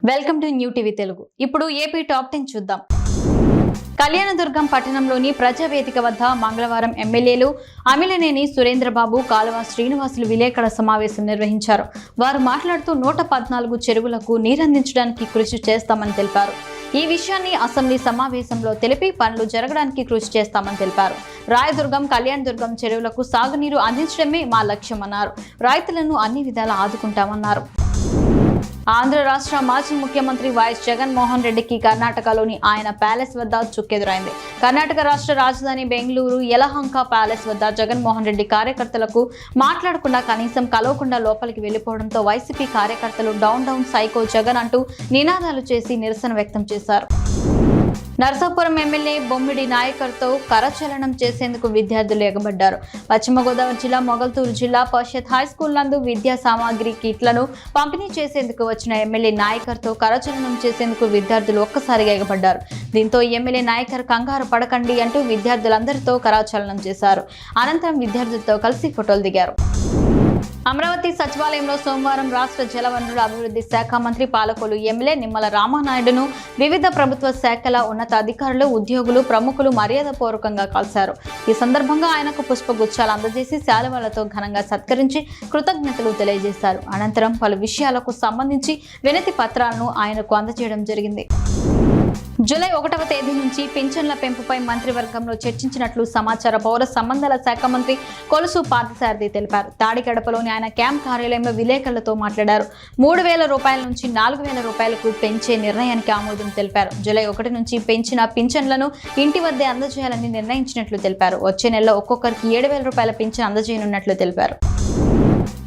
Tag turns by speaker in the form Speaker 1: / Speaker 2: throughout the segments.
Speaker 1: Welcome to new TV Telugu. ఇప్పుడు AP top 10 చూద్దాం. కళ్యాణదుర్గం పట్టణంలోని ప్రజావేదిక వద్ద మంగళవారం ఎమ్మెల్యేలు అమిలినేని సురేంద్రబాబు, కాలువ శ్రీనివాసులు విలేకరుల సమావేశం నిర్వహించారు. వారు మాట్లాడుతూ 114 చెరువులకు నీరందించడానికి కృషి చేస్తామని తెలిపారు. ఈ విషయాన్ని అసెంబ్లీ సమావేశంలో తెలిపి పనులు జరగడానికి కృషి చేస్తామని తెలిపారు. రాయదుర్గం, కళ్యాణదుర్గం చెరువులకు సాగునీరు అందించడమే మా లక్ష్యమన్నారు. రైతులను అన్ని విధాలా ఆదుకుంటామన్నారు. ఆంధ్ర రాష్ట్ర మాజీ ముఖ్యమంత్రి వైఎస్ జగన్మోహన్ రెడ్డికి కర్ణాటకలోని ఆయన ప్యాలెస్ వద్ద చుక్కెదురైంది. కర్ణాటక రాష్ట్ర రాజధాని బెంగళూరు యలహంక ప్యాలెస్ వద్ద జగన్మోహన్ రెడ్డి కార్యకర్తలకు మాట్లాడకుండా, కనీసం కలవకుండా లోపలికి వెళ్లిపోవడంతో వైసీపీ కార్యకర్తలు డౌన్ డౌన్ సైకో జగన్ అంటూ నినాదాలు చేసి నిరసన వ్యక్తం చేశారు. నరసాపురం ఎమ్మెల్యే బొమ్మిడి నాయకర్తో కరచలనం చేసేందుకు విద్యార్థులు ఎగబడ్డారు. పశ్చిమ గోదావరి జిల్లా మొగల్తూరు జిల్లా పరిషత్ హైస్కూల్ నందు విద్యా సామాగ్రి కిట్లను పంపిణీ చేసేందుకు వచ్చిన ఎమ్మెల్యే నాయకర్తో కరచలనం చేసేందుకు విద్యార్థులు ఒక్కసారిగా ఎగబడ్డారు. దీంతో ఎమ్మెల్యే నాయకర్ కంగారు పడకండి అంటూ విద్యార్థులందరితో కరచలనం చేశారు. అనంతరం విద్యార్థులతో కలిసి ఫోటోలు దిగారు. అమరావతి సచివాలయంలో సోమవారం రాష్ట్ర జలవనరుల అభివృద్ధి శాఖ మంత్రి పాలకొల్లు ఎమ్మెల్యే నిమ్మల రామానాయుడును వివిధ ప్రభుత్వ శాఖల ఉన్నతాధికారులు, ఉద్యోగులు, ప్రముఖులు మర్యాదపూర్వకంగా కలిశారు. ఈ సందర్భంగా ఆయనకు పుష్పగుచ్చాలు అందజేసి శాలువాలతో ఘనంగా సత్కరించి కృతజ్ఞతలు తెలియజేశారు. అనంతరం పలు విషయాలకు సంబంధించి వినతి పత్రాలను ఆయనకు అందజేయడం జరిగింది. జూలై 1వ తేదీ నుంచి పింఛన్ల పెంపుపై మంత్రివర్గంలో చర్చించినట్లు సమాచార, పౌర సంబంధాల శాఖ మంత్రి కొలుసు పార్థసారథి తెలిపారు. తాడికడపలోని ఆయన క్యాంప్ కార్యాలయంలో విలేకరులతో మాట్లాడారు. 3,000 రూపాయల నుంచి 4,000 రూపాయలకు పెంచే నిర్ణయానికి ఆమోదం తెలిపారు. జూలై 1 నుంచి పెంచిన పింఛన్లను ఇంటి వద్దే అందజేయాలని నిర్ణయించినట్లు తెలిపారు. వచ్చే నెలలో ఒక్కొక్కరికి 7,000 రూపాయల పింఛన్ అందజేయనున్నట్లు తెలిపారు.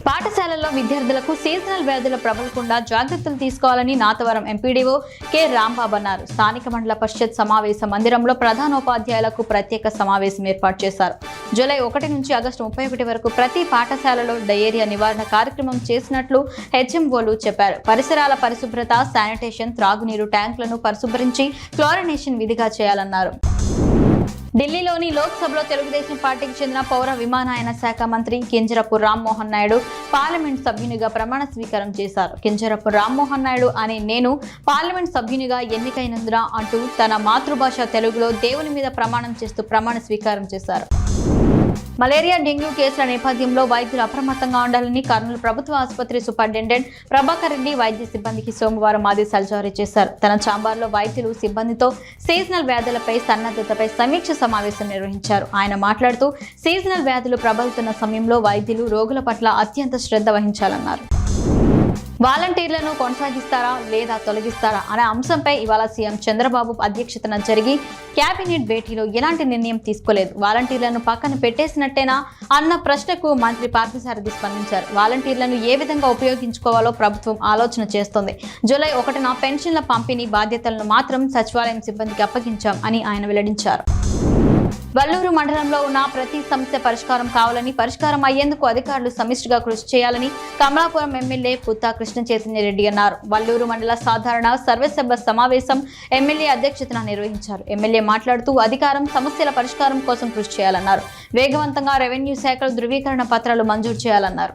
Speaker 1: పాఠశాలల్లో విద్యార్థులకు సీజనల్ వ్యాధులు ప్రబలకుండా జాగ్రత్తలు తీసుకోవాలని నాతవరం ఎంపీడీఓ కె రాంబాబు అన్నారు. స్థానిక మండల పరిషత్ సమావేశ మందిరంలో ప్రధానోపాధ్యాయులకు ప్రత్యేక సమావేశం ఏర్పాటు చేశారు. జూలై 1 నుంచి ఆగస్టు 31 వరకు ప్రతి పాఠశాలలో డయేరియా నివారణ కార్యక్రమం చేసినట్లు హెచ్ఎంఓలు చెప్పారు. పరిసరాల పరిశుభ్రత, శానిటేషన్, త్రాగునీరు ట్యాంకులను పరిశుభ్రించి క్లోరినేషన్ విధిగా చేయాలన్నారు. ఢిల్లీలోని లోక్సభలో తెలుగుదేశం పార్టీకి చెందిన పౌర విమానయాన శాఖ మంత్రి కింజరపు రామ్మోహన్ నాయుడు పార్లమెంట్ సభ్యునిగా ప్రమాణ స్వీకారం చేశారు. కింజరపు రామ్మోహన్ నాయుడు అనే నేను పార్లమెంట్ సభ్యునిగా ఎన్నికైనందున అంటూ తన మాతృభాష తెలుగులో దేవుని మీద ప్రమాణం చేస్తూ ప్రమాణ స్వీకారం చేశారు. మలేరియా, డెంగ్యూ కేసుల నేపథ్యంలో వైద్యులు అప్రమత్తంగా ఉండాలని కర్నూలు ప్రభుత్వ ఆసుపత్రి సూపరింటెండెంట్ ప్రభాకర్ రెడ్డి వైద్య సిబ్బందికి సోమవారం ఆదేశాలు జారీ చేశారు. తన ఛాంబర్లో వైద్యులు సిబ్బందితో సీజనల్ వ్యాధులపై సన్నద్ధతపై సమీక్ష సమావేశం నిర్వహించారు. ఆయన మాట్లాడుతూ సీజనల్ వ్యాధులు ప్రబలుతున్న సమయంలో వైద్యులు రోగుల పట్ల అత్యంత శ్రద్ధ వహించాలన్నారు. వాలంటీర్లను కొనసాగిస్తారా లేదా తొలగిస్తారా అనే అంశంపై ఇవాళ సీఎం చంద్రబాబు అధ్యక్షతన జరిగి కేబినెట్ భేటీలో ఎలాంటి నిర్ణయం తీసుకోలేదు. వాలంటీర్లను పక్కన పెట్టేసినట్టేనా అన్న ప్రశ్నకు మంత్రి పార్థసారథి స్పందించారు. వాలంటీర్లను ఏ విధంగా ఉపయోగించుకోవాలో ప్రభుత్వం ఆలోచన చేస్తోంది. జూలై 1న పెన్షన్ల పంపిణీ బాధ్యతలను మాత్రం సచివాలయం సిబ్బందికి అప్పగించాం అని ఆయన వెల్లడించారు. వల్లూరు మండలంలో ఉన్న ప్రతి సమస్య పరిష్కారం కావాలని, పరిష్కారం అయ్యేందుకు అధికారులు సమిష్టిగా కృషి చేయాలని కమలాపురం ఎమ్మెల్యే పుత్తా కృష్ణ చైతన్య రెడ్డి అన్నారు. వల్లూరు మండల సాధారణ సర్వసభ్య సమావేశం ఎమ్మెల్యే అధ్యక్షతన నిర్వహించారు. ఎమ్మెల్యే మాట్లాడుతూ అధికారం సమస్యల పరిష్కారం కోసం కృషి చేయాలన్నారు. వేగవంతంగా రెవెన్యూ శాఖలు ధృవీకరణ పత్రాలు మంజూరు చేయాలన్నారు.